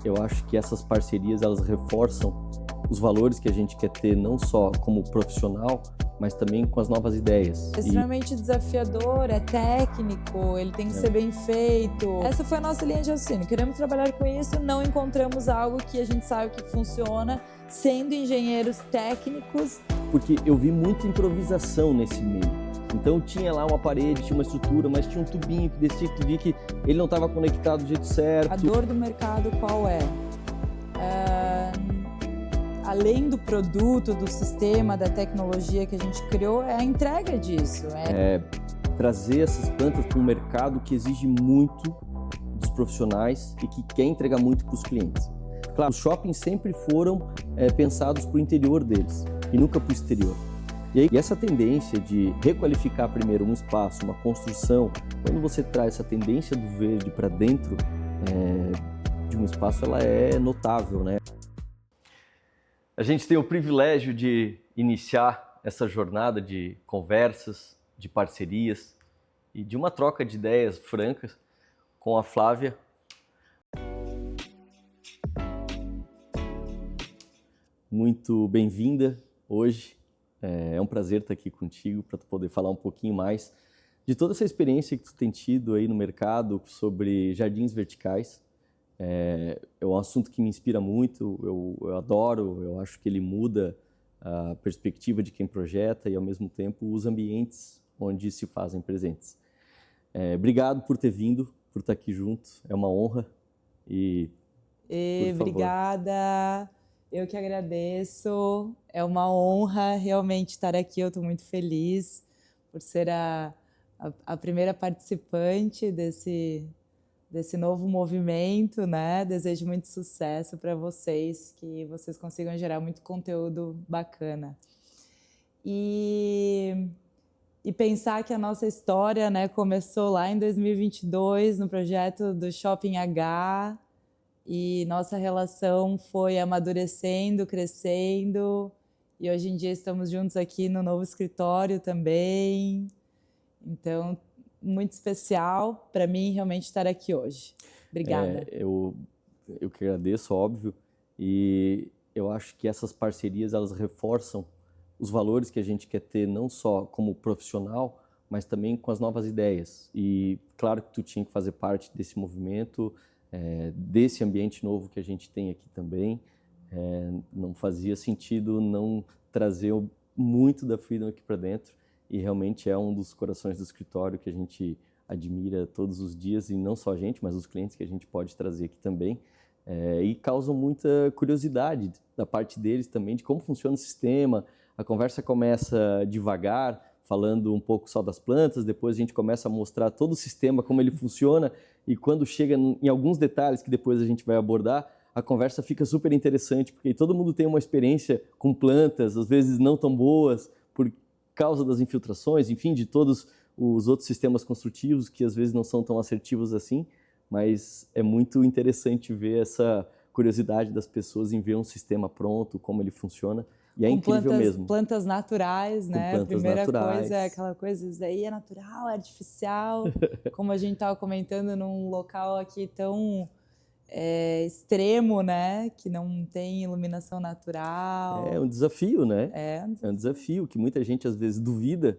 eu acho que essas parcerias, elas reforçam os valores que a gente quer ter, não só como profissional, mas também com as novas ideias. É extremamente desafiador, é técnico, ele tem que ser bem feito. Essa foi a nossa linha de raciocínio. Queremos trabalhar com isso, não encontramos algo que a gente sabe que funciona, sendo engenheiros técnicos. Porque eu vi muita improvisação nesse meio. Então tinha lá uma parede, tinha uma estrutura, mas tinha um tubinho que desse jeito, tu via que ele não estava conectado do jeito certo. A dor do mercado qual é? Além do produto, do sistema, da tecnologia que a gente criou, é a entrega disso. Trazer essas plantas para um mercado que exige muito dos profissionais e que quer entregar muito para os clientes. Claro, os shoppings sempre foram pensados para o interior deles e nunca para o exterior. E essa tendência de requalificar primeiro um espaço, uma construção, quando você traz essa tendência do verde para dentro de um espaço, ela é notável, né? A gente tem o privilégio de iniciar essa jornada de conversas, de parcerias e de uma troca de ideias francas com a Flávia. Muito bem-vinda hoje. É um prazer estar aqui contigo para tu poder falar um pouquinho mais de toda essa experiência que tu tem tido aí no mercado sobre jardins verticais. É um assunto que me inspira muito, eu adoro, eu acho que ele muda a perspectiva de quem projeta e, ao mesmo tempo, os ambientes onde se fazem presentes. Obrigado por ter vindo, por estar aqui junto, é uma honra. Obrigada, eu que agradeço, é uma honra realmente estar aqui, eu estou muito feliz por ser a primeira participante desse novo movimento, né? Desejo muito sucesso para vocês, que vocês consigam gerar muito conteúdo bacana. E pensar que a nossa história, né, começou lá em 2022, no projeto do Shopping H, e nossa relação foi amadurecendo, crescendo, e hoje em dia estamos juntos aqui no novo escritório também. Então, muito especial para mim realmente estar aqui hoje. Obrigada. Eu que agradeço, óbvio, e eu acho que essas parcerias, elas reforçam os valores que a gente quer ter, não só como profissional, mas também com as novas ideias. E claro que tu tinha que fazer parte desse movimento, desse ambiente novo que a gente tem aqui também. Não fazia sentido não trazer muito da Freedom aqui para dentro. E realmente é um dos corações do escritório que a gente admira todos os dias, e não só a gente, mas os clientes que a gente pode trazer aqui também. E causam muita curiosidade da parte deles também, de como funciona o sistema. A conversa começa devagar, falando um pouco só das plantas, depois a gente começa a mostrar todo o sistema, como ele funciona, e quando chega em alguns detalhes que depois a gente vai abordar, a conversa fica super interessante, porque todo mundo tem uma experiência com plantas, às vezes não tão boas, por causa das infiltrações, enfim, de todos os outros sistemas construtivos que às vezes não são tão assertivos assim, mas é muito interessante ver essa curiosidade das pessoas em ver um sistema pronto, como ele funciona, e é incrível mesmo. Plantas naturais, né? Plantas a primeira naturais. Coisa é aquela coisa, isso daí é natural, é artificial, como a gente estava comentando, num local aqui tão extremo, né? Que não tem iluminação natural. É um desafio, né? É um desafio que muita gente às vezes duvida.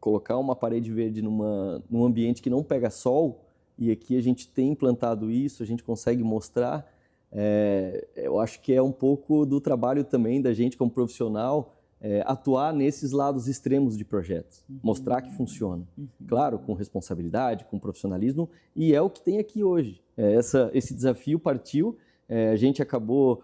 Colocar uma parede verde num ambiente que não pega sol, e aqui a gente tem implantado isso, a gente consegue mostrar. Eu acho que é um pouco do trabalho também da gente como profissional, atuar nesses lados extremos de projetos, mostrar que funciona. Claro, com responsabilidade, com profissionalismo, e é o que tem aqui hoje. Esse desafio partiu, a gente acabou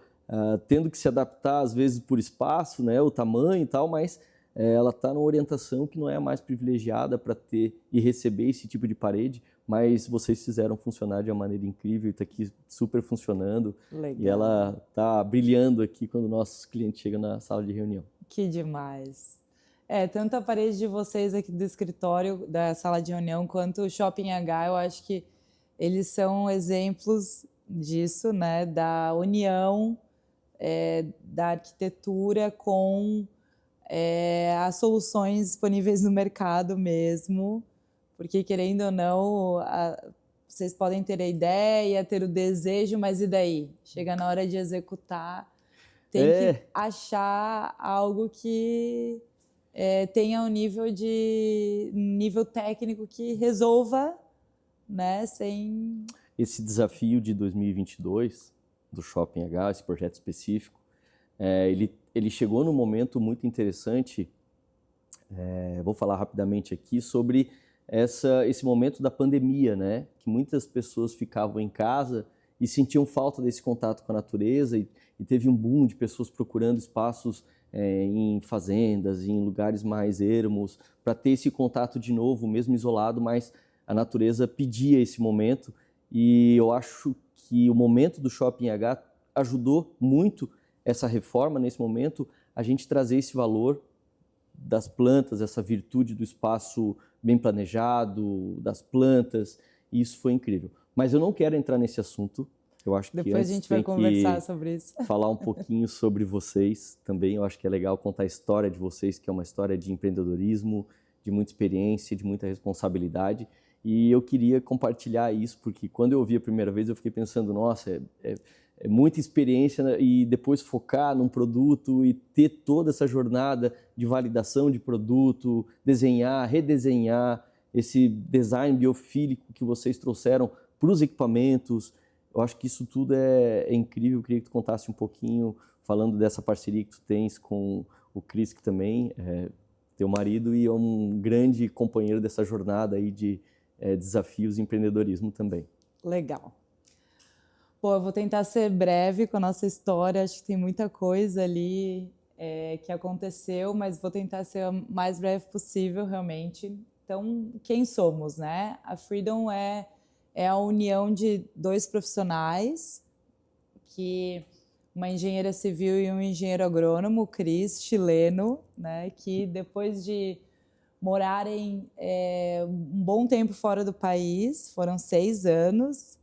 tendo que se adaptar às vezes por espaço, né, o tamanho e tal, mas ela está numa orientação que não é a mais privilegiada para ter e receber esse tipo de parede, mas vocês fizeram funcionar de uma maneira incrível, está aqui super funcionando. Legal. E ela está brilhando aqui quando nossos clientes chegam na sala de reunião. Que demais! Tanto a parede de vocês aqui do escritório, da sala de reunião, quanto o Shopping H, eu acho que eles são exemplos disso, né? Da união da arquitetura com as soluções disponíveis no mercado mesmo, porque, querendo ou não, vocês podem ter a ideia, ter o desejo, mas e daí? Chega na hora de executar, tem que achar algo que tenha um nível técnico que resolva, né, sem... Esse desafio de 2022 do Shopping H, esse projeto específico, ele chegou num momento muito interessante. Vou falar rapidamente aqui sobre esse momento da pandemia, né? Que muitas pessoas ficavam em casa e sentiam falta desse contato com a natureza e teve um boom de pessoas procurando espaços em fazendas, em lugares mais ermos, para ter esse contato de novo, mesmo isolado, mas a natureza pedia esse momento e eu acho que o momento do Shopping H ajudou muito essa reforma nesse momento, a gente trazer esse valor das plantas, essa virtude do espaço bem planejado, das plantas, e isso foi incrível. Mas eu não quero entrar nesse assunto, eu acho que depois antes a gente vai conversar sobre isso. Falar um pouquinho sobre vocês também, eu acho que é legal contar a história de vocês, que é uma história de empreendedorismo, de muita experiência, de muita responsabilidade, e eu queria compartilhar isso, porque quando eu ouvi a primeira vez eu fiquei pensando, nossa, é muita experiência, né? E depois focar num produto e ter toda essa jornada de validação de produto, desenhar, redesenhar, esse design biofílico que vocês trouxeram para os equipamentos. Eu acho que isso tudo é incrível. Eu queria que tu contasse um pouquinho, falando dessa parceria que tu tens com o Cris, que também é teu marido e é um grande companheiro dessa jornada aí de desafios e empreendedorismo também. Legal. Pô, eu vou tentar ser breve com a nossa história, acho que tem muita coisa ali que aconteceu, mas vou tentar ser o mais breve possível, realmente. Então, quem somos, né? A Freedom é a união de dois profissionais, uma engenheira civil e um engenheiro agrônomo, o Cris, chileno, né? Que depois de morarem um bom tempo fora do país, foram 6 anos,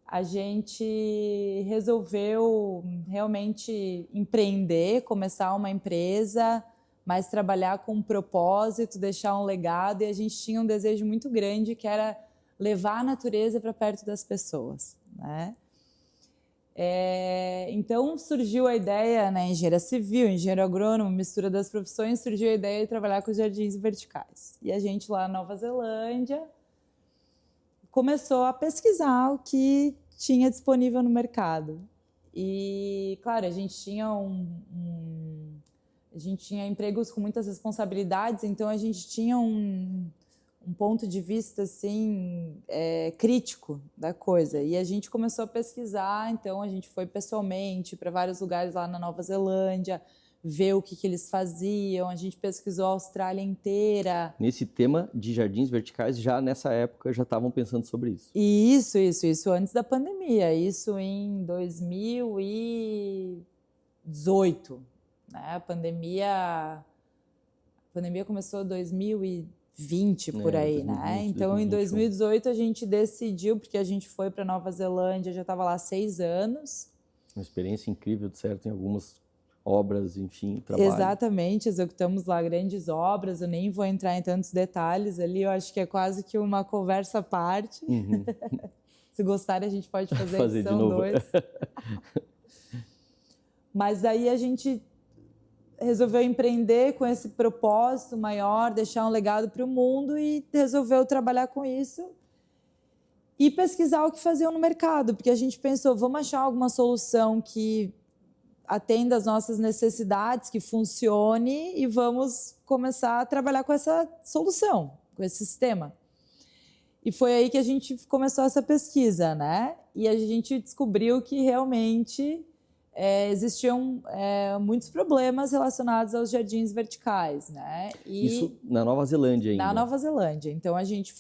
a gente resolveu realmente empreender, começar uma empresa, mas trabalhar com um propósito, deixar um legado, e a gente tinha um desejo muito grande que era levar a natureza para perto das pessoas, né? Então surgiu a ideia, né, engenheira civil, engenheiro agrônomo, mistura das profissões, surgiu a ideia de trabalhar com os jardins verticais. E a gente lá na Nova Zelândia começou a pesquisar o que tinha disponível no mercado. E, claro, a gente tinha empregos com muitas responsabilidades, então a gente tinha um ponto de vista assim, crítico da coisa. E a gente começou a pesquisar, então a gente foi pessoalmente para vários lugares lá na Nova Zelândia, ver o que eles faziam, a gente pesquisou a Austrália inteira. Nesse tema de jardins verticais, já nessa época já estavam pensando sobre isso. Isso antes da pandemia, isso em 2018. Né? A pandemia começou em 2020, por aí, 2020, né? Então, 2021. Em 2018 a gente decidiu, porque a gente foi para Nova Zelândia, já estava lá há 6 anos. Uma experiência incrível, de certo, em algumas obras, enfim, trabalho. Exatamente, executamos lá grandes obras, eu nem vou entrar em tantos detalhes ali, eu acho que é quase que uma conversa à parte. Uhum. Se gostarem, a gente pode fazer edição de novo. 2. Mas aí a gente resolveu empreender com esse propósito maior, deixar um legado para o mundo, e resolveu trabalhar com isso e pesquisar o que faziam no mercado, porque a gente pensou, vamos achar alguma solução que atenda às nossas necessidades, que funcione, e vamos começar a trabalhar com essa solução, com esse sistema. E foi aí que a gente começou essa pesquisa, né? E a gente descobriu que realmente existiam muitos problemas relacionados aos jardins verticais, né? Isso na Nova Zelândia ainda? Na Nova Zelândia. Então a gente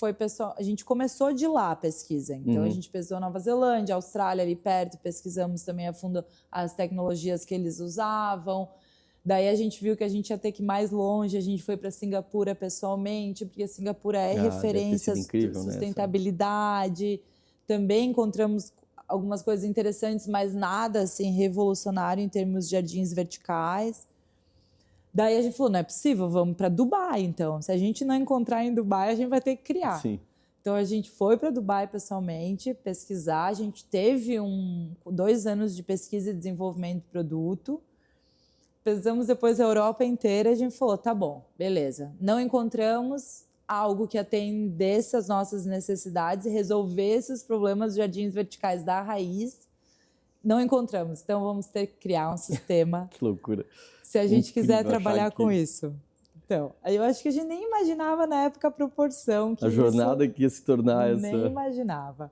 começou de lá a pesquisa. Então a gente pesquisou Nova Zelândia, Austrália ali perto, pesquisamos também a fundo as tecnologias que eles usavam. Daí a gente viu que a gente ia ter que ir mais longe, a gente foi para Singapura pessoalmente, porque Singapura é referência à sustentabilidade. Também encontramos algumas coisas interessantes, mas nada assim revolucionário em termos de jardins verticais. Daí a gente falou, não é possível, vamos para Dubai então. Se a gente não encontrar em Dubai, a gente vai ter que criar. Sim. Então, a gente foi para Dubai pessoalmente pesquisar. A gente teve 2 anos de pesquisa e desenvolvimento do produto. Pesquisamos depois a Europa inteira. A gente falou, tá bom, beleza. Não encontramos algo que atendesse às nossas necessidades e resolvesse os problemas dos jardins verticais da raiz. Não encontramos. Então, vamos ter que criar um sistema. Que loucura. Se a gente quiser Incrível trabalhar com isso. Então, eu acho que a gente nem imaginava na época a proporção que a jornada que ia se tornar essa. Nem imaginava.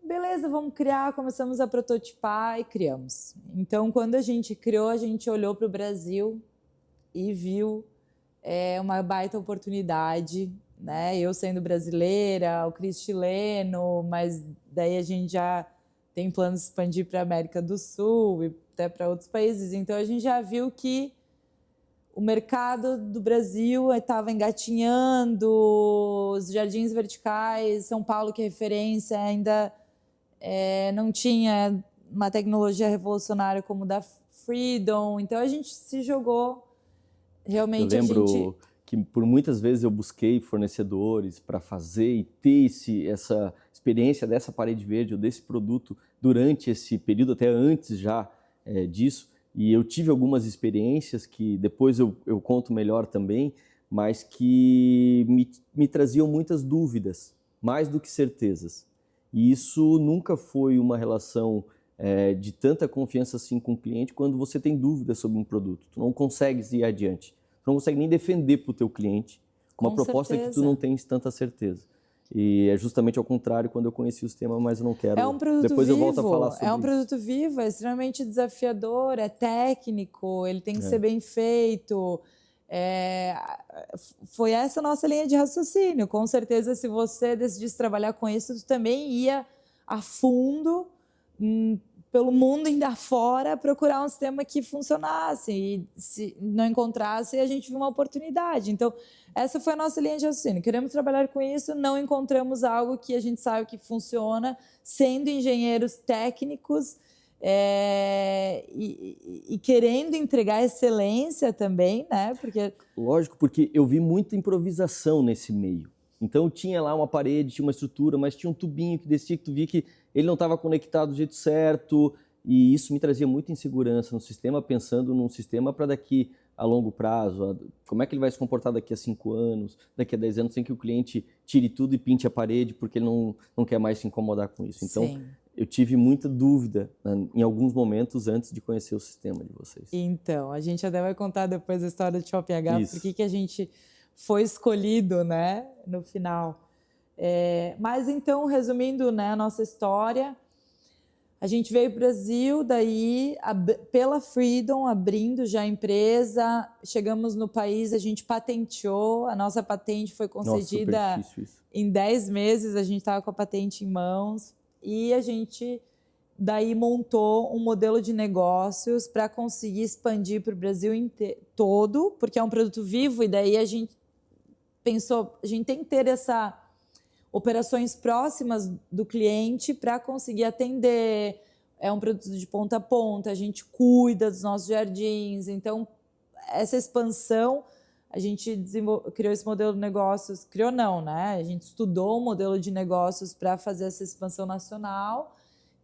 Beleza, vamos criar, começamos a prototipar e criamos. Então, quando a gente criou, a gente olhou para o Brasil e viu uma baita oportunidade, né? Eu sendo brasileira, o Cris chileno, mas daí a gente já tem planos de expandir para a América do Sul e até para outros países. Então, a gente já viu que o mercado do Brasil estava engatinhando, os jardins verticais, São Paulo, que é referência, ainda não tinha uma tecnologia revolucionária como da Freedom. Então, a gente se jogou. Realmente, eu lembro que por muitas vezes eu busquei fornecedores para fazer e ter essa experiência dessa parede verde ou desse produto durante esse período, até antes já disso. E eu tive algumas experiências que depois eu conto melhor também, mas que me traziam muitas dúvidas, mais do que certezas. E isso nunca foi uma relação de tanta confiança assim com o cliente quando você tem dúvidas sobre um produto. Tu não consegues ir adiante, tu não consegue nem defender para o teu cliente uma proposta que tu não tens tanta certeza. E é justamente ao contrário quando eu conheci o sistema, mas eu não quero. É um produto depois vivo, eu volto a falar sobre É um produto vivo, é extremamente desafiador, é técnico, ele tem que ser bem feito. Foi essa a nossa linha de raciocínio. Com certeza, se você decidisse trabalhar com isso, tu também ia a fundo pelo mundo ainda fora procurar um sistema que funcionasse. E se não encontrasse, a gente viu uma oportunidade. Então, essa foi a nossa linha de raciocínio. Queremos trabalhar com isso, não encontramos algo que a gente sabe que funciona, sendo engenheiros técnicos e querendo entregar excelência também, né? Lógico, porque eu vi muita improvisação nesse meio. Então, tinha lá uma parede, tinha uma estrutura, mas tinha um tubinho que descia, que tu via que ele não estava conectado do jeito certo, e isso me trazia muita insegurança no sistema, pensando num sistema para daqui a longo prazo, como é que ele vai se comportar daqui a 5 anos, daqui a 10 anos, sem que o cliente tire tudo e pinte a parede, porque ele não quer mais se incomodar com isso. Então, sim, eu tive muita dúvida em alguns momentos antes de conhecer o sistema de vocês. Então, a gente até vai contar depois a história do Shopping H, por que a gente foi escolhido, né, no final. Mas então, resumindo, né, a nossa história, a gente veio para o Brasil, daí pela Freedom, abrindo já a empresa, chegamos no país, a gente patenteou, a nossa patente foi concedida em 10 meses, a gente estava com a patente em mãos, e a gente daí montou um modelo de negócios para conseguir expandir para o Brasil todo, porque é um produto vivo, e daí a gente pensou, a gente tem que ter operações próximas do cliente para conseguir atender. É um produto de ponta a ponta, a gente cuida dos nossos jardins. Então, essa expansão, a gente criou esse modelo de negócios. Criou não, né? A gente estudou um modelo de negócios para fazer essa expansão nacional,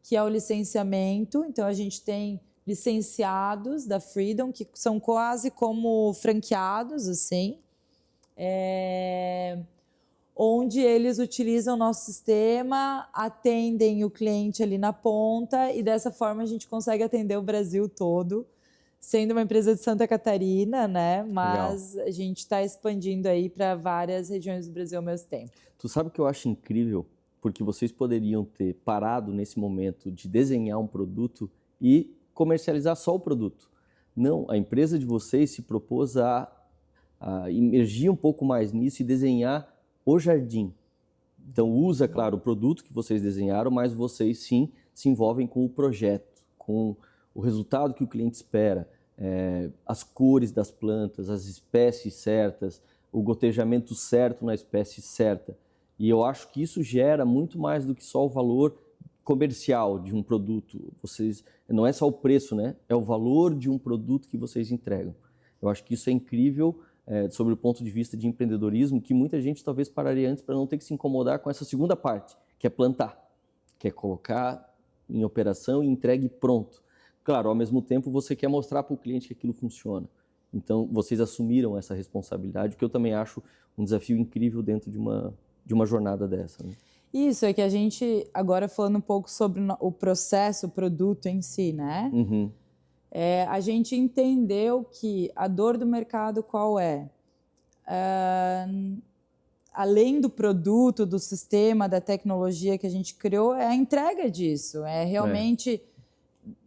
que é o licenciamento. Então, a gente tem licenciados da Freedom, que são quase como franqueados, assim, onde eles utilizam o nosso sistema, atendem o cliente ali na ponta, e dessa forma a gente consegue atender o Brasil todo, sendo uma empresa de Santa Catarina, né? Mas legal, a gente está expandindo aí para várias regiões do Brasil ao mesmo tempo. Tu sabe o que eu acho incrível? Porque vocês poderiam ter parado nesse momento de desenhar um produto e comercializar só o produto. Não, a empresa de vocês se propôs a imergir um pouco mais nisso e desenhar o jardim. Então usa, claro, o produto que vocês desenharam, mas vocês sim se envolvem com o projeto, com o resultado que o cliente espera, as cores das plantas, as espécies certas, o gotejamento certo na espécie certa. E eu acho que isso gera muito mais do que só o valor comercial de um produto. Não é só o preço, né? É o valor de um produto que vocês entregam. Eu acho que isso é incrível sobre o ponto de vista de empreendedorismo, que muita gente talvez pararia antes para não ter que se incomodar com essa segunda parte, que é plantar, que é colocar em operação e entregue pronto. Claro, ao mesmo tempo você quer mostrar para o cliente que aquilo funciona. Então, vocês assumiram essa responsabilidade, que eu também acho um desafio incrível dentro de uma jornada dessa, né? Isso, é que a gente, agora falando um pouco sobre o processo, o produto em si, né? Uhum. A gente entendeu que a dor do mercado qual é? Além do produto, do sistema, da tecnologia que a gente criou, é a entrega disso. É realmente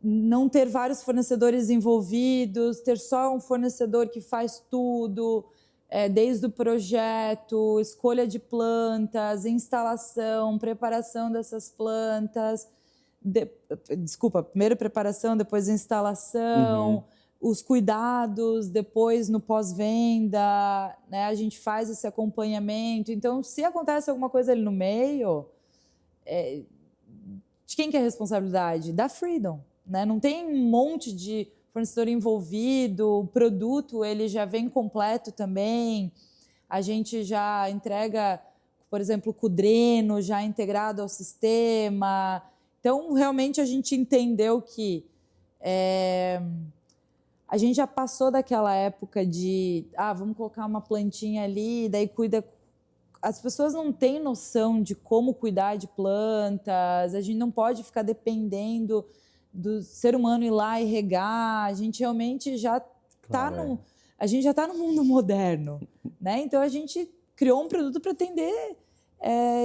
não ter vários fornecedores envolvidos, ter só um fornecedor que faz tudo, desde o projeto, escolha de plantas, instalação, preparação dessas plantas. Primeiro preparação, depois instalação, os cuidados, depois no pós-venda, né? A gente faz esse acompanhamento. Então, se acontece alguma coisa ali no meio, de quem que é a responsabilidade? Da Freedom, né? Não tem um monte de fornecedor envolvido, o produto ele já vem completo também, a gente já entrega, por exemplo, com o Dreno já integrado ao sistema. Então, realmente, a gente entendeu que a gente já passou daquela época de vamos colocar uma plantinha ali, daí cuida. As pessoas não têm noção de como cuidar de plantas, a gente não pode ficar dependendo do ser humano ir lá e regar, a gente realmente já está no mundo moderno, né? Então, a gente criou um produto para atender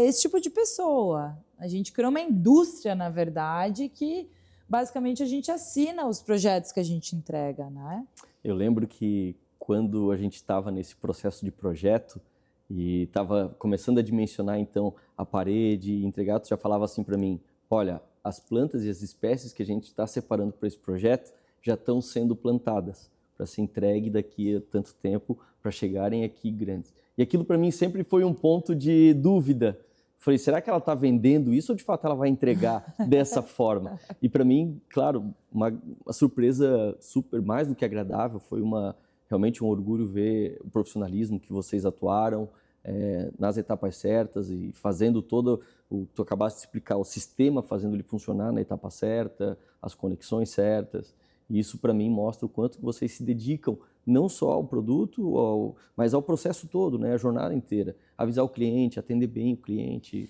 esse tipo de pessoa. A gente criou uma indústria, na verdade, que basicamente a gente assina os projetos que a gente entrega, né? Eu lembro que quando a gente estava nesse processo de projeto e estava começando a dimensionar então a parede, entregar, tu já falava assim para mim, olha, as plantas e as espécies que a gente está separando para esse projeto já estão sendo plantadas para ser entregue daqui a tanto tempo para chegarem aqui grandes. E aquilo para mim sempre foi um ponto de dúvida. Falei, será que ela está vendendo isso ou de fato ela vai entregar dessa forma? E para mim, claro, uma surpresa super, mais do que agradável, foi realmente um orgulho ver o profissionalismo que vocês atuaram nas etapas certas e fazendo tu acabaste de explicar, o sistema fazendo ele funcionar na etapa certa, as conexões certas. E isso para mim mostra o quanto que vocês se dedicam não só ao produto, mas ao processo todo, né? A jornada inteira. Avisar o cliente, atender bem o cliente.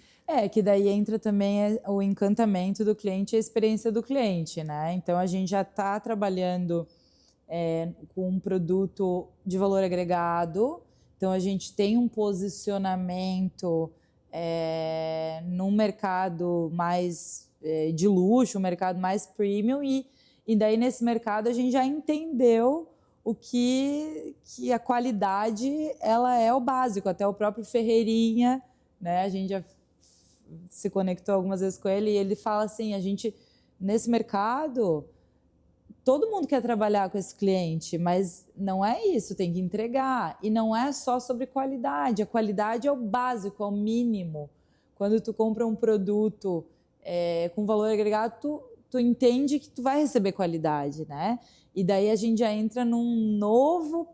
Que daí entra também o encantamento do cliente e a experiência do cliente, né? Então, a gente já está trabalhando com um produto de valor agregado. Então, a gente tem um posicionamento num mercado mais de luxo, um mercado mais premium. E daí, nesse mercado, a gente já entendeu que a qualidade ela é o básico. Até o próprio Ferreirinha, né? A gente já se conectou algumas vezes com ele e ele fala assim, nesse mercado, todo mundo quer trabalhar com esse cliente, mas não é isso, tem que entregar. E não é só sobre qualidade, a qualidade é o básico, é o mínimo. Quando tu compra um produto com valor agregado, tu entende que tu vai receber qualidade, né? E daí a gente já entra num novo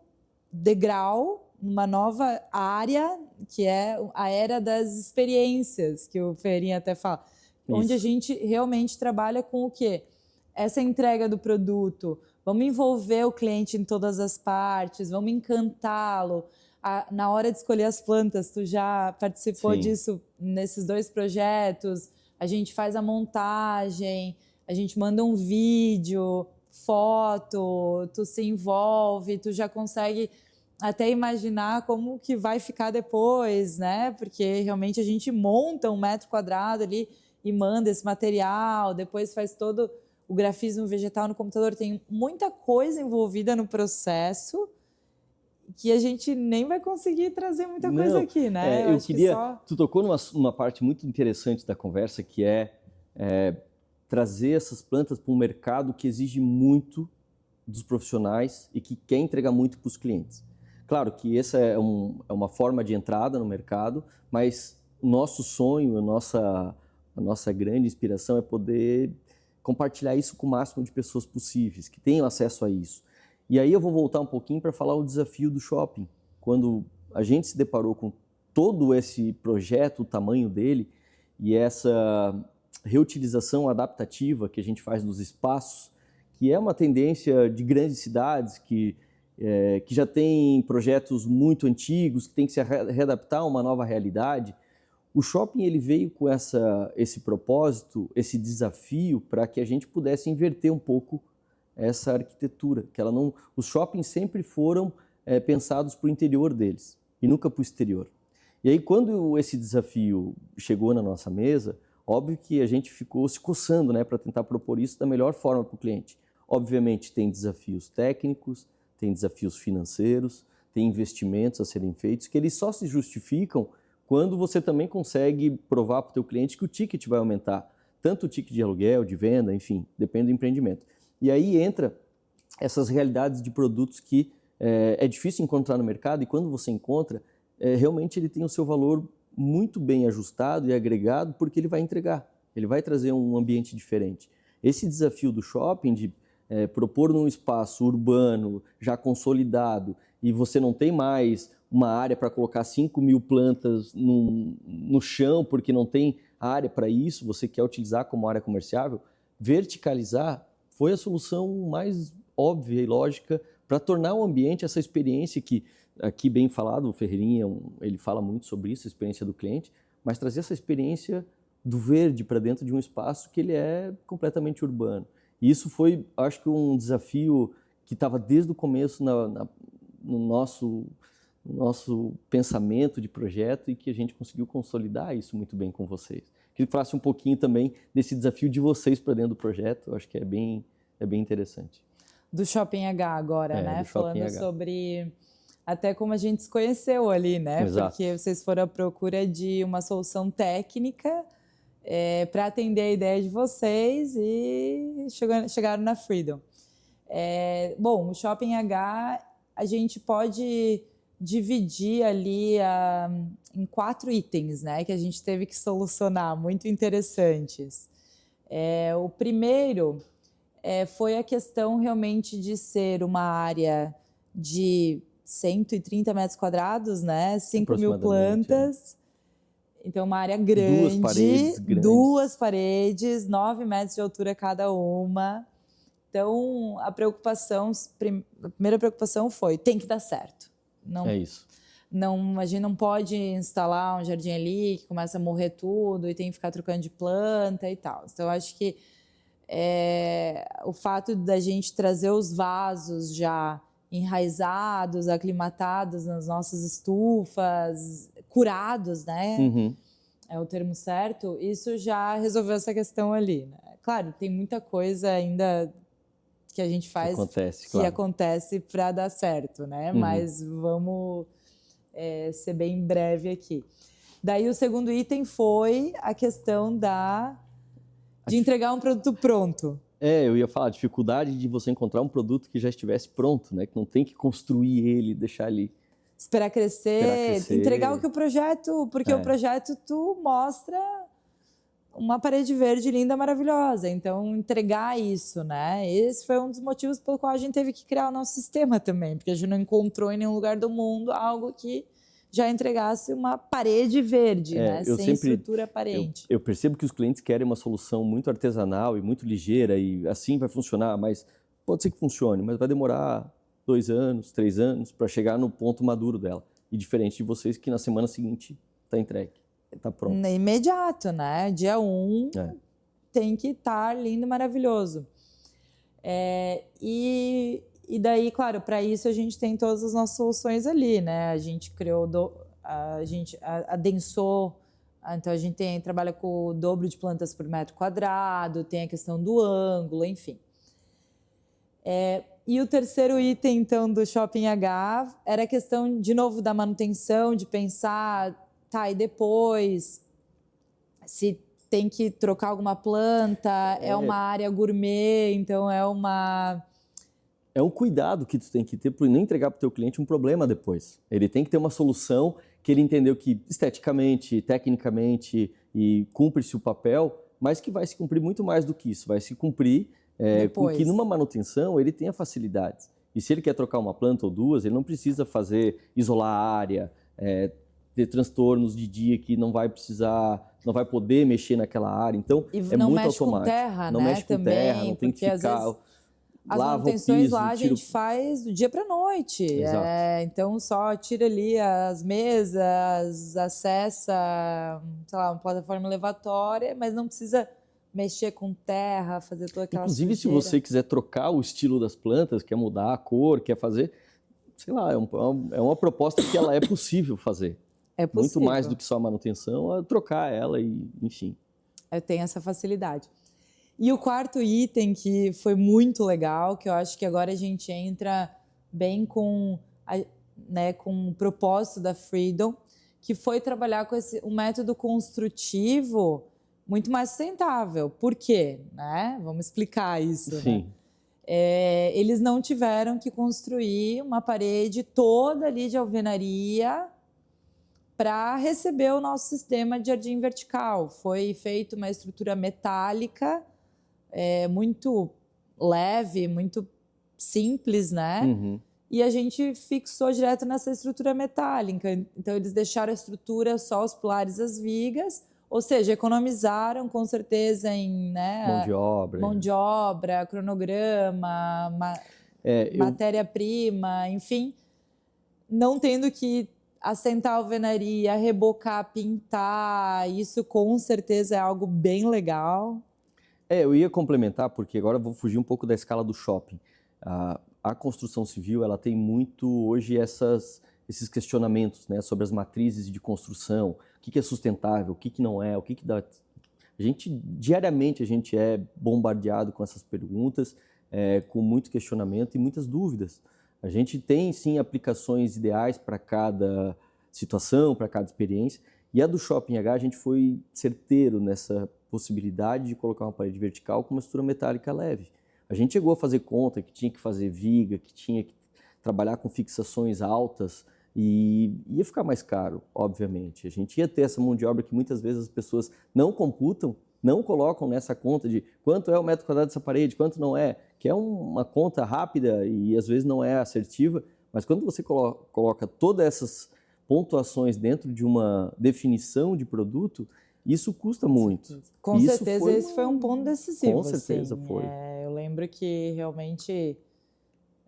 degrau, numa nova área, que é a era das experiências, que o Ferreirinha até fala. Isso. Onde a gente realmente trabalha com o quê? Essa entrega do produto. Vamos envolver o cliente em todas as partes, vamos encantá-lo. Na hora de escolher as plantas, tu já participou Sim. disso nesses 2 projetos. A gente faz a montagem, a gente manda um vídeo, foto, tu se envolve, tu já consegue até imaginar como que vai ficar depois, né? Porque realmente a gente monta 1 metro quadrado ali e manda esse material, depois faz todo o grafismo vegetal no computador. Tem muita coisa envolvida no processo que a gente nem vai conseguir trazer muita coisa aqui, né? Eu queria... Tu tocou numa parte muito interessante da conversa, que trazer essas plantas para um mercado que exige muito dos profissionais e que quer entregar muito para os clientes. Claro que essa é uma forma de entrada no mercado, mas o nosso sonho, a nossa grande inspiração é poder compartilhar isso com o máximo de pessoas possíveis, que tenham acesso a isso. E aí eu vou voltar um pouquinho para falar o desafio do shopping, quando a gente se deparou com todo esse projeto, o tamanho dele e essa reutilização adaptativa que a gente faz dos espaços, que é uma tendência de grandes cidades que já tem projetos muito antigos, que tem que se readaptar a uma nova realidade. O shopping ele veio com esse propósito, esse desafio, para que a gente pudesse inverter um pouco essa arquitetura. Que ela não, os shoppings sempre foram pensados para o interior deles e nunca para o exterior. E aí, quando esse desafio chegou na nossa mesa, óbvio que a gente ficou se coçando, né, para tentar propor isso da melhor forma para o cliente. Obviamente, tem desafios técnicos, tem desafios financeiros, tem investimentos a serem feitos, que eles só se justificam quando você também consegue provar para o teu cliente que o ticket vai aumentar, tanto o ticket de aluguel, de venda, enfim, depende do empreendimento. E aí entra essas realidades de produtos que é difícil encontrar no mercado, e quando você encontra, realmente ele tem o seu valor muito bem ajustado e agregado, porque ele vai entregar, ele vai trazer um ambiente diferente. Esse desafio do shopping de propor num espaço urbano, já consolidado, e você não tem mais uma área para colocar 5.000 plantas no chão, porque não tem área para isso, você quer utilizar como área comerciável, verticalizar foi a solução mais óbvia e lógica para tornar o ambiente essa experiência que, aqui bem falado, o Ferreirinha, ele fala muito sobre isso, a experiência do cliente, mas trazer essa experiência do verde para dentro de um espaço que ele é completamente urbano. E isso foi, acho que, um desafio que estava desde o começo no nosso pensamento de projeto e que a gente conseguiu consolidar isso muito bem com vocês. Queria que falasse um pouquinho também desse desafio de vocês para dentro do projeto, eu acho que é bem interessante. Do Shopping H agora, né? Falando H. sobre até como a gente se conheceu ali, né? Exato. Porque vocês foram à procura de uma solução técnica para atender a ideia de vocês e chegaram na Freedom. Bom, o Shopping H a gente pode dividir ali em 4 itens, né? Que a gente teve que solucionar, muito interessantes. O primeiro foi a questão realmente de ser uma área de 130 metros quadrados, né? 5.000 plantas. Então, uma área grande, duas paredes, 9 metros de altura cada uma. Então, a primeira preocupação foi, tem que dar certo. Não, é isso. A gente não pode instalar um jardim ali que começa a morrer tudo e tem que ficar trocando de planta e tal. Então, eu acho que o fato da gente trazer os vasos já enraizados, aclimatados nas nossas estufas, curados, né? Uhum. É o termo certo. Isso já resolveu essa questão ali, né? Claro, tem muita coisa ainda que a gente faz acontece para dar certo, né? Uhum. Mas vamos ser bem breve aqui. Daí o segundo item foi a questão de entregar um produto pronto. Eu ia falar, a dificuldade de você encontrar um produto que já estivesse pronto, né? Que não tem que construir ele, deixar ali. Esperar crescer, entregar o que o projeto... Porque o projeto tu mostra uma parede verde linda, maravilhosa. Então, entregar isso, né? Esse foi um dos motivos pelo qual a gente teve que criar o nosso sistema também. Porque a gente não encontrou em nenhum lugar do mundo algo que já entregasse uma parede verde, né? Sem estrutura aparente. Eu percebo que os clientes querem uma solução muito artesanal e muito ligeira e assim vai funcionar, mas pode ser que funcione, mas vai demorar 2 anos, 3 anos para chegar no ponto maduro dela. E diferente de vocês que na semana seguinte está entregue, está pronto. Imediato, né? Dia 1 tem que estar lindo, maravilhoso. E daí, claro, para isso a gente tem todas as nossas soluções ali, né? A gente criou, a gente adensou, então a gente trabalha com o dobro de plantas por metro quadrado, tem a questão do ângulo, enfim. E o terceiro item, então, do Shopping H era a questão, de novo, da manutenção, de pensar, e depois, se tem que trocar alguma planta, é uma área gourmet, então é um cuidado que tu tem que ter para não entregar para o teu cliente um problema depois. Ele tem que ter uma solução que ele entendeu que esteticamente, tecnicamente e cumpre-se o papel, mas que vai se cumprir muito mais do que isso. Vai se cumprir com que numa manutenção ele tenha facilidades. E se ele quer trocar uma planta ou duas, ele não precisa isolar a área, ter transtornos de dia que não vai poder mexer naquela área. Então, E é não muito mexe automático. com terra, não né? mexe com Também, terra, não tem que porque às ficar... vezes as lava o manutenções piso, lá a tira o... gente faz do dia para noite. Exato. Então só tira ali as mesas, acessa, sei lá, uma plataforma elevatória, mas não precisa mexer com terra, fazer toda aquela Inclusive, sujeira. se você quiser trocar o estilo das plantas, quer mudar a cor, quer fazer, sei lá, é uma proposta que ela é possível fazer. É possível. Muito mais do que só a manutenção, é trocar ela e, enfim. Eu tenho essa facilidade. E o quarto item que foi muito legal, que eu acho que agora a gente entra bem com o propósito da Freedom, que foi trabalhar com um método construtivo muito mais sustentável. Por quê? Vamos explicar isso. Sim. Eles não tiveram que construir uma parede toda ali de alvenaria para receber o nosso sistema de jardim vertical. Foi feita uma estrutura metálica muito leve, muito simples, né? Uhum. E a gente fixou direto nessa estrutura metálica. Então, eles deixaram a estrutura só os pilares e as vigas, ou seja, economizaram com certeza em mão de obra, cronograma, matéria-prima, enfim, não tendo que assentar a alvenaria, rebocar, pintar, isso com certeza é algo bem legal. Eu ia complementar, porque agora eu vou fugir um pouco da escala do shopping. A construção civil, ela tem muito hoje esses questionamentos, né, sobre as matrizes de construção, o que é sustentável, o que não é, o que dá... Diariamente a gente é bombardeado com essas perguntas, com muito questionamento e muitas dúvidas. A gente tem, sim, aplicações ideais para cada situação, para cada experiência, e a do Shopping H a gente foi certeiro nessa possibilidade de colocar uma parede vertical com uma estrutura metálica leve. A gente chegou a fazer conta que tinha que fazer viga, que tinha que trabalhar com fixações altas e ia ficar mais caro, obviamente. A gente ia ter essa mão de obra que muitas vezes as pessoas não computam, não colocam nessa conta de quanto é o metro quadrado dessa parede, quanto não é, que é uma conta rápida e às vezes não é assertiva, mas quando você coloca todas essas pontuações dentro de uma definição de produto, isso custa muito. Com certeza esse foi um ponto decisivo. Com certeza foi. Eu lembro que realmente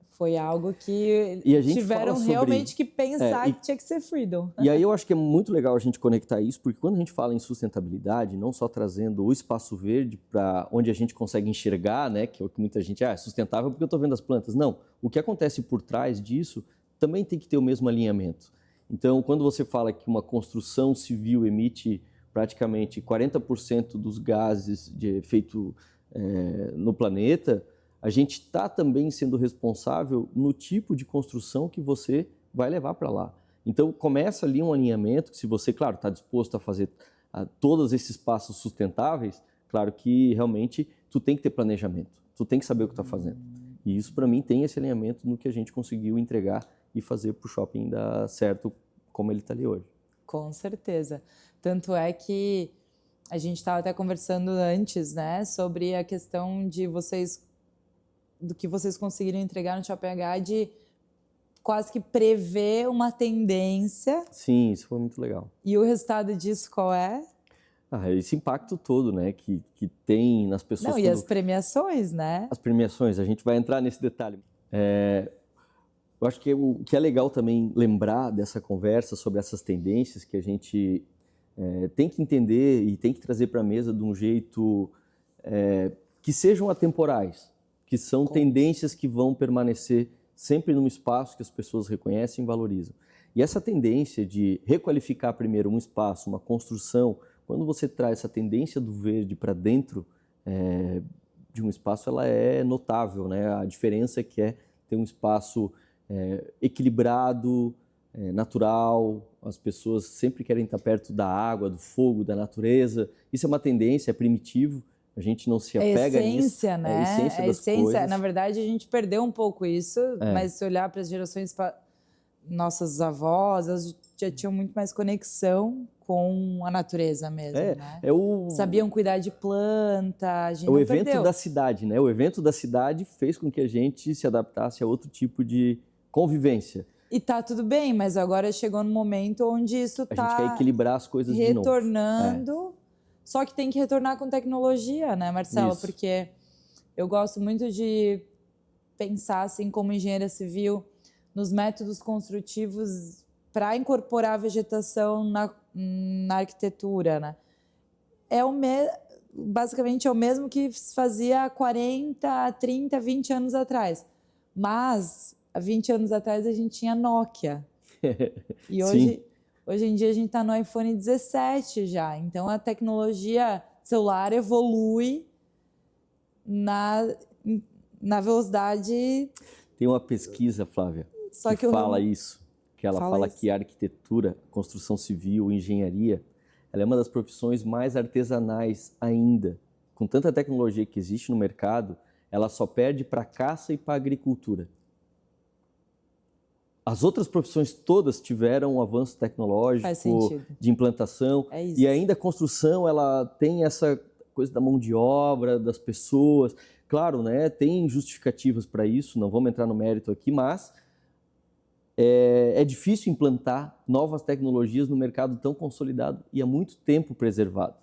foi algo que e a gente tiveram realmente que pensar que tinha que ser Freedom. E aí eu acho que é muito legal a gente conectar isso, porque quando a gente fala em sustentabilidade, não só trazendo o espaço verde para onde a gente consegue enxergar, né, que é o que muita gente é sustentável porque eu estou vendo as plantas. Não, o que acontece por trás disso também tem que ter o mesmo alinhamento. Então, quando você fala que uma construção civil emite praticamente 40% dos gases de efeito no planeta, a gente está também sendo responsável no tipo de construção que você vai levar para lá. Então, começa ali um alinhamento que, se você, claro, está disposto a fazer todos esses passos sustentáveis, claro que realmente tu tem que ter planejamento, tu tem que saber o que está fazendo. E isso, para mim, tem esse alinhamento no que a gente conseguiu entregar e fazer para o shopping dar certo como ele está ali hoje. Com certeza. Tanto é que a gente estava até conversando antes, né, sobre a questão do que vocês conseguiram entregar no Shopping H, de quase que prever uma tendência. Sim, isso foi muito legal. E o resultado disso qual é? Esse impacto todo, né, que tem nas pessoas. Não, e as premiações, né? As premiações, a gente vai entrar nesse detalhe. Eu acho que o que é legal também lembrar dessa conversa sobre essas tendências que a gente tem que entender e tem que trazer para a mesa de um jeito que sejam atemporais, que são tendências que vão permanecer sempre num espaço que as pessoas reconhecem e valorizam. E essa tendência de requalificar primeiro um espaço, uma construção, quando você traz essa tendência do verde para dentro de um espaço, ela é notável, né? A diferença que é ter um espaço equilibrado, natural, as pessoas sempre querem estar perto da água, do fogo, da natureza. Isso é uma tendência, é primitivo, a gente não se apega nisso. Essência, né? É a essência das coisas. Na verdade, a gente perdeu um pouco isso, mas se olhar para as gerações, nossas avós, elas já tinham muito mais conexão com a natureza mesmo, né? Sabiam cuidar de planta, a gente o não evento perdeu. da cidade, né? O evento da cidade fez com que a gente se adaptasse a outro tipo de convivência. E tá tudo bem, mas agora chegou no momento onde isso A gente quer tá equilibrar as coisas de novo. retornando, só que tem que retornar com tecnologia, né, Marcelo? Isso. Porque eu gosto muito de pensar, assim, como engenheira civil, nos métodos construtivos para incorporar a vegetação na arquitetura, né? Basicamente é o mesmo que se fazia há 40, 30, 20 anos atrás. Mas, há 20 anos atrás, a gente tinha Nokia. E hoje em dia a gente está no iPhone 17 já. Então, a tecnologia celular evolui na velocidade... Tem uma pesquisa, Flávia, que fala isso. Que ela fala que a arquitetura, construção civil, engenharia, ela é uma das profissões mais artesanais ainda. Com tanta tecnologia que existe no mercado, ela só perde para a caça e para a agricultura. As outras profissões todas tiveram um avanço tecnológico, de implantação, e ainda a construção ela tem essa coisa da mão de obra, das pessoas. Claro, né, tem justificativas para isso, não vamos entrar no mérito aqui, mas é difícil implantar novas tecnologias no mercado tão consolidado e há muito tempo preservado.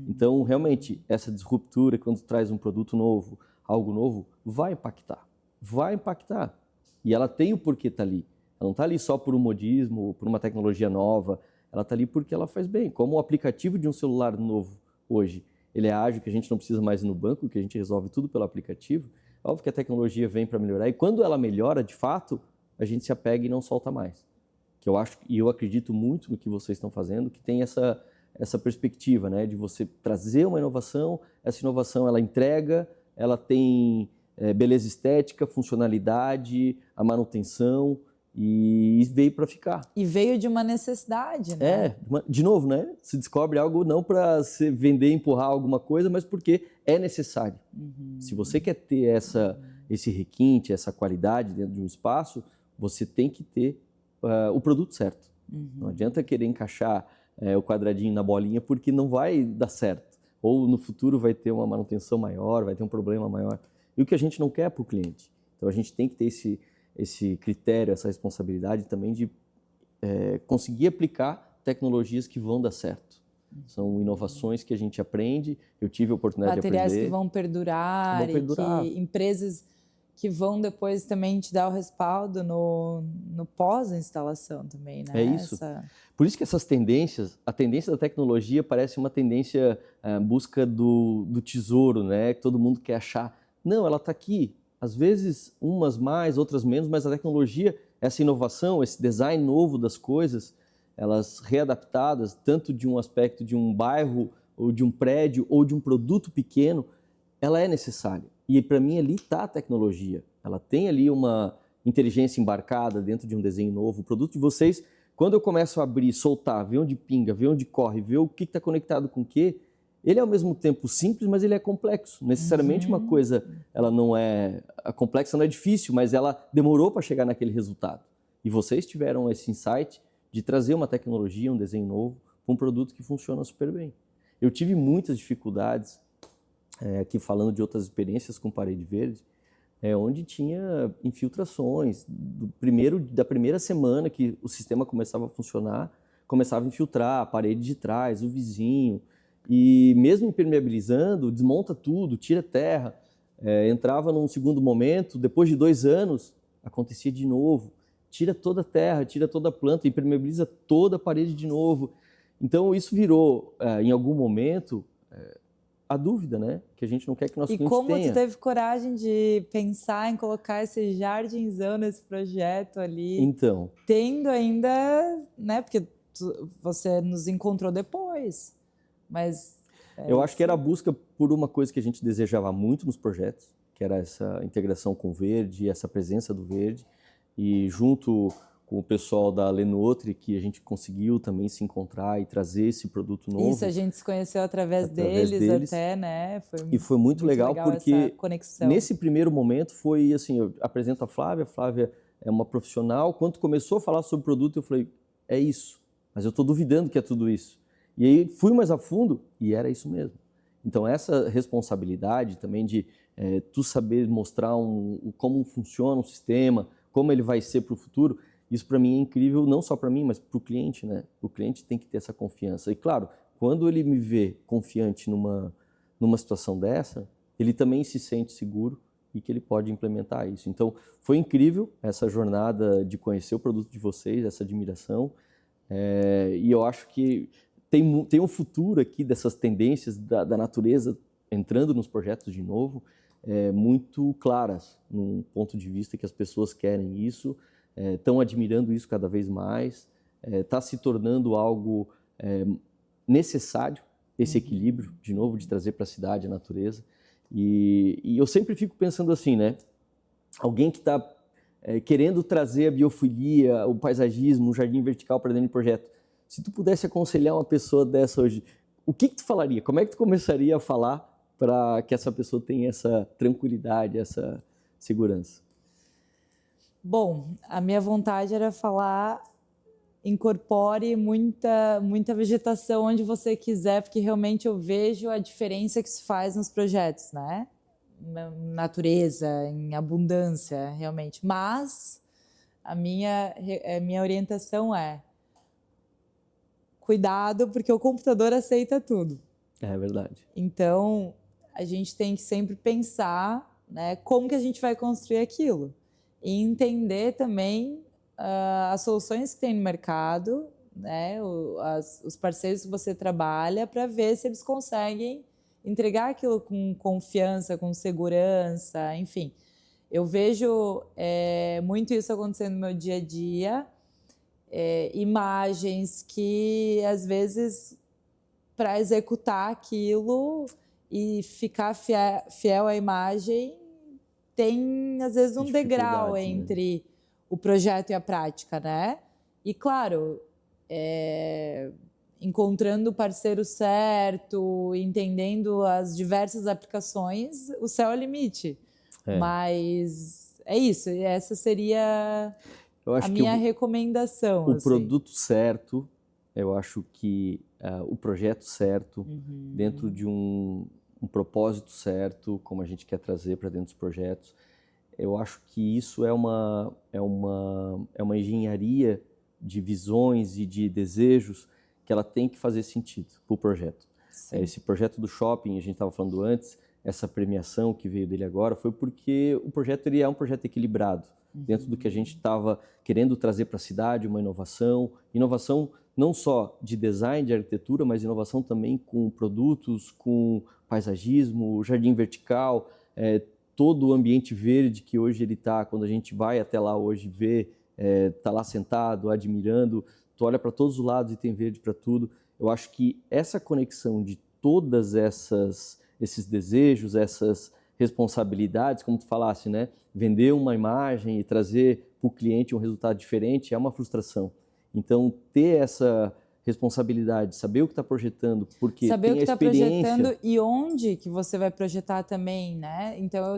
Então, realmente, essa disruptura, quando traz um produto novo, algo novo, vai impactar. Vai impactar. E ela tem o porquê estar ali. Ela não está ali só por um modismo, por uma tecnologia nova. Ela está ali porque ela faz bem. Como o aplicativo de um celular novo hoje, ele é ágil, que a gente não precisa mais ir no banco, que a gente resolve tudo pelo aplicativo. É óbvio que a tecnologia vem para melhorar. E quando ela melhora, de fato, a gente se apega e não solta mais. Que eu acho e eu acredito muito no que vocês estão fazendo, que tem essa perspectiva, né, de você trazer uma inovação. Essa inovação ela entrega, ela tem beleza estética, funcionalidade, a manutenção. E veio para ficar. E veio de uma necessidade, né? De novo, né? Se descobre algo não para se vender, empurrar alguma coisa, mas porque é necessário. Se você quer ter esse requinte, essa qualidade dentro de um espaço, você tem que ter o produto certo. Não adianta querer encaixar o quadradinho na bolinha, porque não vai dar certo. Ou no futuro vai ter uma manutenção maior, vai ter um problema maior. E o que a gente não quer para o cliente. Então a gente tem que ter esse critério, essa responsabilidade também de conseguir aplicar tecnologias que vão dar certo. São inovações que a gente aprende, eu tive a oportunidade de aprender. Materiais que vão perdurar, e que empresas que vão depois também te dar o respaldo no pós-instalação também, né? É isso. Por isso que essas tendências, a tendência da tecnologia parece uma tendência busca do tesouro, né? Que todo mundo quer achar. Não, ela está aqui. Às vezes, umas mais, outras menos, mas a tecnologia, essa inovação, esse design novo das coisas, elas readaptadas, tanto de um aspecto de um bairro, ou de um prédio, ou de um produto pequeno, ela é necessária. E para mim ali está a tecnologia. Ela tem ali uma inteligência embarcada dentro de um desenho novo. O produto de vocês, quando eu começo a abrir, soltar, ver onde pinga, ver onde corre, ver o que está conectado com o quê, ele é ao mesmo tempo simples, mas ele é complexo. Necessariamente uma coisa, ela não é... A complexa não é difícil, mas ela demorou para chegar naquele resultado. E vocês tiveram esse insight de trazer uma tecnologia, um desenho novo, para um produto que funciona super bem. Eu tive muitas dificuldades, aqui falando de outras experiências com parede verde, onde tinha infiltrações. Da primeira semana que o sistema começava a funcionar, começava a infiltrar a parede de trás, o vizinho... E mesmo impermeabilizando, desmonta tudo, tira terra, entrava num segundo momento, depois de 2 anos, acontecia de novo, tira toda a terra, tira toda a planta, impermeabiliza toda a parede de novo. Então isso virou, em algum momento, a dúvida, né? Que a gente não quer que nosso cliente tenha. E como tu teve coragem de pensar em colocar esse jardinzão nesse projeto ali? Então. Tendo ainda, né? Porque você nos encontrou depois. Mas eu acho que era a busca por uma coisa que a gente desejava muito nos projetos, que era essa integração com o verde, essa presença do verde, e junto com o pessoal da Lenotri, que a gente conseguiu também se encontrar e trazer esse produto novo. Isso, a gente se conheceu através deles até, né? E foi muito legal porque nesse primeiro momento foi assim, eu apresento a Flávia é uma profissional, quando começou a falar sobre o produto eu falei, é isso, mas eu estou duvidando que é tudo isso. E aí fui mais a fundo e era isso mesmo. Então essa responsabilidade também de tu saber mostrar como funciona um sistema, como ele vai ser para o futuro, isso para mim é incrível, não só para mim, mas para o cliente, né? O cliente tem que ter essa confiança. E claro, quando ele me vê confiante numa situação dessa, ele também se sente seguro e que ele pode implementar isso. Então, foi incrível essa jornada de conhecer o produto de vocês, essa admiração. E eu acho que tem um futuro aqui dessas tendências da natureza entrando nos projetos de novo, muito claras, num ponto de vista que as pessoas querem isso, estão admirando isso cada vez mais, está se tornando algo necessário, esse equilíbrio, de novo, de trazer para a cidade a natureza. E eu sempre fico pensando assim, né? Alguém que está querendo trazer a biofilia, o paisagismo, o jardim vertical para dentro do projeto. Se tu pudesse aconselhar uma pessoa dessa hoje, o que tu falaria? Como é que tu começaria a falar para que essa pessoa tenha essa tranquilidade, essa segurança? Bom, a minha vontade era falar, incorpore muita vegetação onde você quiser, porque realmente eu vejo a diferença que isso faz nos projetos, né? Natureza, em abundância, realmente. Mas a minha orientação é cuidado, porque o computador aceita tudo. É verdade. Então, a gente tem que sempre pensar, né, como que a gente vai construir aquilo. E entender também as soluções que tem no mercado, né, os parceiros que você trabalha, para ver se eles conseguem entregar aquilo com confiança, com segurança, enfim. Eu vejo muito isso acontecendo no meu dia a dia, imagens que, às vezes, para executar aquilo e ficar fiel à imagem, tem, às vezes, um degrau entre o projeto e a prática, né? E, claro, encontrando o parceiro certo, entendendo as diversas aplicações, o céu é o limite. Mas é isso, essa seria a minha recomendação. O produto certo, eu acho que o projeto certo, dentro de um propósito certo, como a gente quer trazer para dentro dos projetos, eu acho que isso é uma engenharia de visões e de desejos que ela tem que fazer sentido para o projeto. Esse projeto do shopping, a gente estava falando antes, essa premiação que veio dele agora, foi porque o projeto ele é um projeto equilibrado, dentro do que a gente estava querendo trazer para a cidade, uma inovação não só de design, de arquitetura, mas inovação também com produtos, com paisagismo, jardim vertical, todo o ambiente verde que hoje ele está, quando a gente vai até lá hoje ver, está lá sentado, admirando, tu olha para todos os lados e tem verde para tudo. Eu acho que essa conexão de todas esses desejos, essas responsabilidades, como tu falasse, né? Vender uma imagem e trazer para o cliente um resultado diferente é uma frustração. Então, ter essa responsabilidade, saber o que está projetando, porque saber tem o que está projetando e onde que você vai projetar também, né? Então,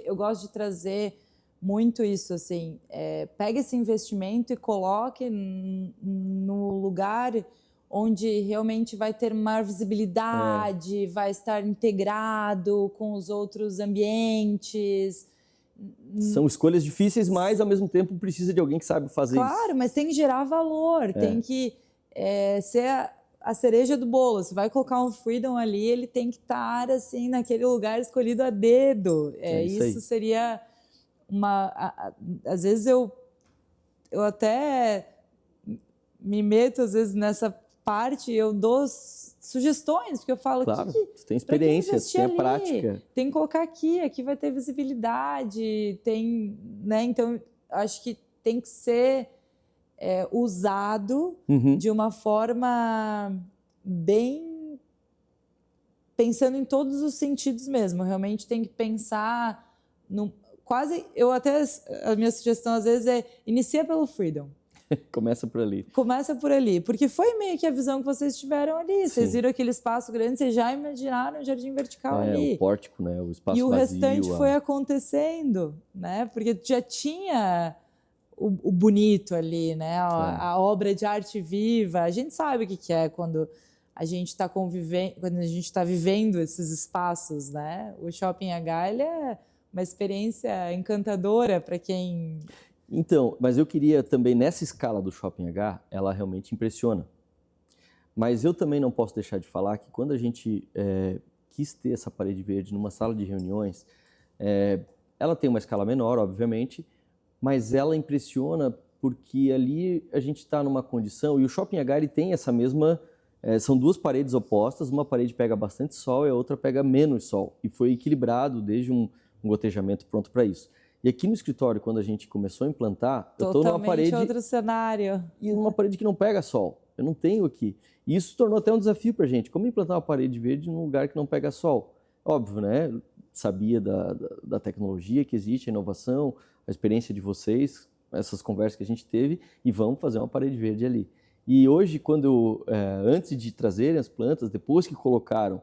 eu gosto de trazer muito isso, assim, pega esse investimento e coloque no lugar onde realmente vai ter maior visibilidade, vai estar integrado com os outros ambientes. São escolhas difíceis, mas ao mesmo tempo precisa de alguém que sabe fazer isso. Claro, mas tem que gerar valor, tem que ser a cereja do bolo. Você vai colocar um Freedom ali, ele tem que estar assim naquele lugar escolhido a dedo. Isso seria às vezes eu até me meto às vezes nessa parte, eu dou sugestões, porque eu falo, claro, você tem experiência, você tem a prática. Tem que colocar aqui vai ter visibilidade, né? Então, acho que tem que ser usado de uma forma bem pensando em todos os sentidos mesmo. Realmente tem que pensar a minha sugestão às vezes inicia pelo Freedom. Começa por ali. Começa por ali, porque foi meio que a visão que vocês tiveram ali. Vocês viram aquele espaço grande, vocês já imaginaram o jardim vertical ali. O pórtico, né? O espaço vazio. E o vazio, restante foi acontecendo, né? Porque já tinha o bonito ali, né? A obra de arte viva. A gente sabe o que é quando a gente está convivendo, quando a gente está vivendo esses espaços, né? O Shopping H, ele é uma experiência encantadora para quem... Então, mas eu queria também, nessa escala do Shopping H, ela realmente impressiona. Mas eu também não posso deixar de falar que quando a gente quis ter essa parede verde numa sala de reuniões, ela tem uma escala menor, obviamente, mas ela impressiona porque ali a gente está numa condição, e o Shopping H ele tem essa mesma... são duas paredes opostas, uma parede pega bastante sol e a outra pega menos sol. E foi equilibrado desde um gotejamento pronto para isso. E aqui no escritório, quando a gente começou a implantar, eu estou numa parede... Totalmente outro cenário. E uma parede que não pega sol. Eu não tenho aqui. E isso tornou até um desafio para a gente. Como implantar uma parede verde num lugar que não pega sol? Óbvio, né? Sabia da tecnologia que existe, a inovação, a experiência de vocês, essas conversas que a gente teve, e vamos fazer uma parede verde ali. E hoje, antes de trazerem as plantas, depois que colocaram,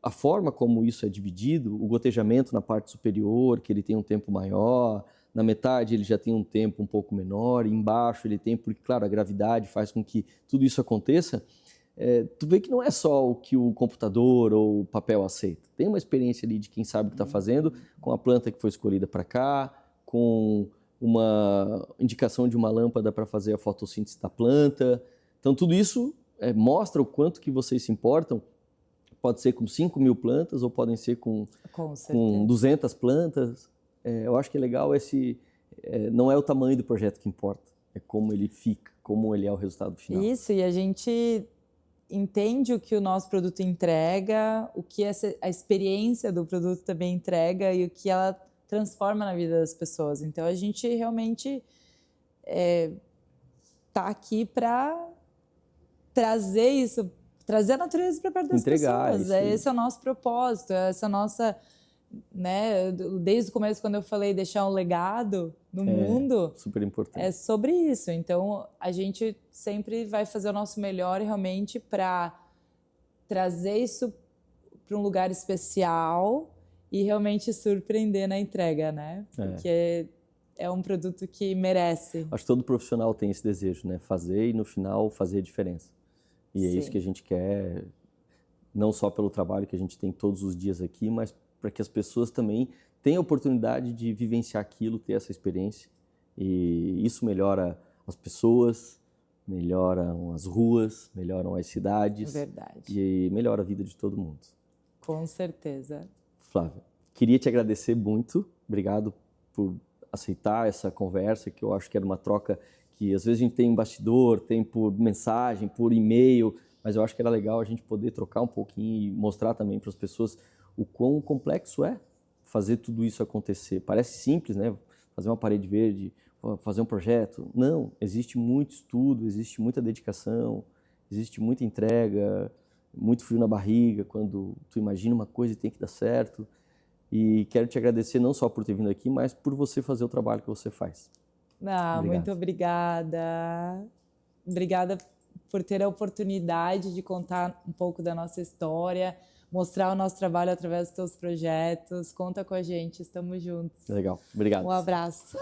a forma como isso é dividido, o gotejamento na parte superior, que ele tem um tempo maior, na metade ele já tem um tempo um pouco menor, e embaixo ele tem, porque, claro, a gravidade faz com que tudo isso aconteça, tu vê que não é só o que o computador ou o papel aceita. Tem uma experiência ali de quem sabe o que está fazendo, com a planta que foi escolhida para cá, com uma indicação de uma lâmpada para fazer a fotossíntese da planta. Então, tudo isso mostra o quanto que vocês se importam. Pode ser com 5.000 plantas ou podem ser com 200 plantas. Eu acho que é legal não é o tamanho do projeto que importa, é como ele fica, como ele é o resultado final. Isso, e a gente entende o que o nosso produto entrega, o que a experiência do produto também entrega e o que ela transforma na vida das pessoas. Então, a gente realmente está aqui para trazer isso, trazer a natureza para perto das pessoas. Esse é o nosso propósito, essa é a nossa... Né? Desde o começo, quando eu falei deixar um legado no mundo, super importante. É sobre isso. Então, a gente sempre vai fazer o nosso melhor realmente para trazer isso para um lugar especial e realmente surpreender na entrega, né? Porque é um produto que merece. Acho que todo profissional tem esse desejo, né? Fazer e no final fazer a diferença. E é isso que a gente quer, não só pelo trabalho que a gente tem todos os dias aqui, mas para que as pessoas também tenham a oportunidade de vivenciar aquilo, ter essa experiência. E isso melhora as pessoas, melhoram as ruas, melhoram as cidades. Verdade. E melhora a vida de todo mundo. Com certeza. Flávia, queria te agradecer muito. Obrigado por aceitar essa conversa, que eu acho que era uma troca que às vezes a gente tem em bastidor, tem por mensagem, por e-mail, mas eu acho que era legal a gente poder trocar um pouquinho e mostrar também para as pessoas o quão complexo é fazer tudo isso acontecer. Parece simples, né? Fazer uma parede verde, fazer um projeto. Não, existe muito estudo, existe muita dedicação, existe muita entrega, muito frio na barriga quando tu imagina uma coisa e tem que dar certo. E quero te agradecer não só por ter vindo aqui, mas por você fazer o trabalho que você faz. Muito obrigada. Obrigada por ter a oportunidade de contar um pouco da nossa história, mostrar o nosso trabalho através dos teus projetos. Conta com a gente, estamos juntos. Legal, obrigado. Um abraço.